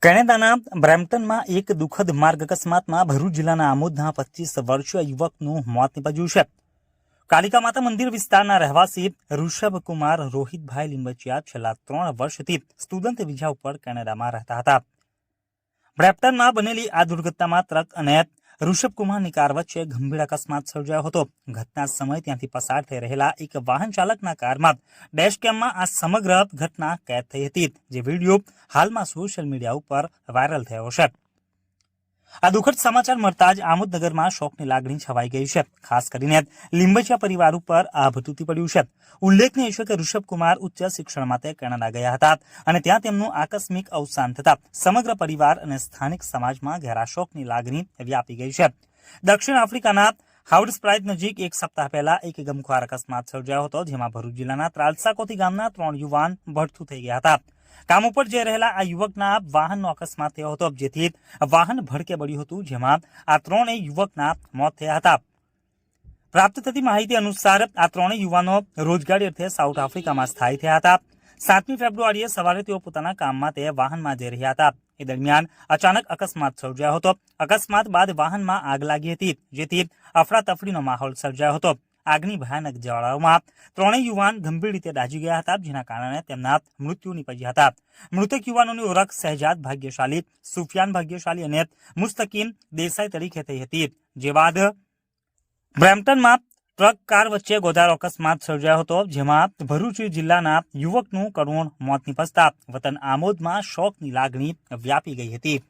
કેનેડાના બ્રેમ્પટનમાં એક દુઃખદ માર્ગ અકસ્માતમાં ભરૂચ જિલ્લાના આમોદના 25 વર્ષીય યુવકનું મોત નીપજ્યું છે. કાલિકા માતા મંદિર વિસ્તારના રહેવાસી ઋષભકુમાર રોહિતભાઈ લીંબચિયા છેલ્લા 3 વર્ષથી સ્ટુડન્ટ વિઝા ઉપર કેનેડામાં રહેતા હતા. બ્રેમ્પટનમાં બનેલી આ દુર્ઘટનામાં ટ્રક અને ઋષભકુમારની કાર વચ્ચે ગંભીર અકસ્માત સર્જાયો હતો. ઘટના સમયે ત્યાંથી પસાર થઈ રહેલા એક વાહન ચાલકના કારમાં ડેશકેમમાં આ સમગ્ર ઘટના કેદ થઈ હતી, જે વિડીયો હાલમાં સોશિયલ મીડિયા ઉપર વાયરલ થયો છે. આ દુઃખદ સમાચાર મળતા જ આમોદનગરમાં શોકની લાગણી છવાઈ ગઈ છે. ખાસ કરીને લીંબચિયા પરિવાર ઉપર આભ તૂટી પડ્યું છે. ઉલ્લેખનીય છે કે ઋષભકુમાર ઉચ્ચ શિક્ષણ માટે કેનેડા ગયા હતા અને ત્યાં તેમનું આકસ્મિક અવસાન થતા સમગ્ર પરિવાર અને સ્થાનિક સમાજમાં ઘેરા શોકની લાગણી વ્યાપી ગઈ છે. દક્ષિણ આફ્રિકાના હાઉડસ્પ્રાઇટ નજીક એક સપ્તાહ પહેલા એક ગમખ્વાર અકસ્માત સર્જાયો હતો, જેમાં ભરૂચ જિલ્લાના ત્રાલસાકોથી ગામના 3 યુવાન ભડથું થઈ ગયા હતા. કામ ઉપર જઈ રહેલા આ યુવકના વાહનનો અકસ્માત થયો હતો, જેથી વાહન ભડકે બળ્યું હતું, જેમાં આ 3 યુવકના મોત થયા હતા. પ્રાપ્ત થતી માહિતી અનુસાર આ 3 યુવાનો રોજગારી અર્થે સાઉથ આફ્રિકામાં સ્થાયી થયા હતા. 7મી ફેબ્રુઆરીએ સવારે તેઓ પોતાના કામ માટે વાહનમાં જઈ રહ્યા હતા. એ દરમિયાન અચાનક અકસ્માત સર્જાયો હતો. અકસ્માત બાદ વાહનમાં આગ લાગી હતી, જેથી અફરાતફરીનો માહોલ સર્જાયો હતો. આગની ભયાનક જ્વાળાઓમાં 3 યુવાન ગંભીર રીતે દાઝી ગયા હતા, જેના કારણે તેમના મૃત્યુ નીપજ્યા હતા. મૃતક યુવાનોની ઓળખ શહેજાદ ભાગ્યશાલી, સુફિયાન ભાગ્યશાલી અને મુસ્તકીમ દેસાઈ તરીકે થઈ હતી. જે બાદ બ્રેમ્પટનમાં ટ્રક કાર વચ્ચે ગોઝારો અકસ્માત સર્જાયો હતો, જેમાં ભરૂચ જિલ્લાના યુવકનું કરુણ મોત નીપજતા વતન આમોદમાં શોકની લાગણી વ્યાપી ગઈ હતી.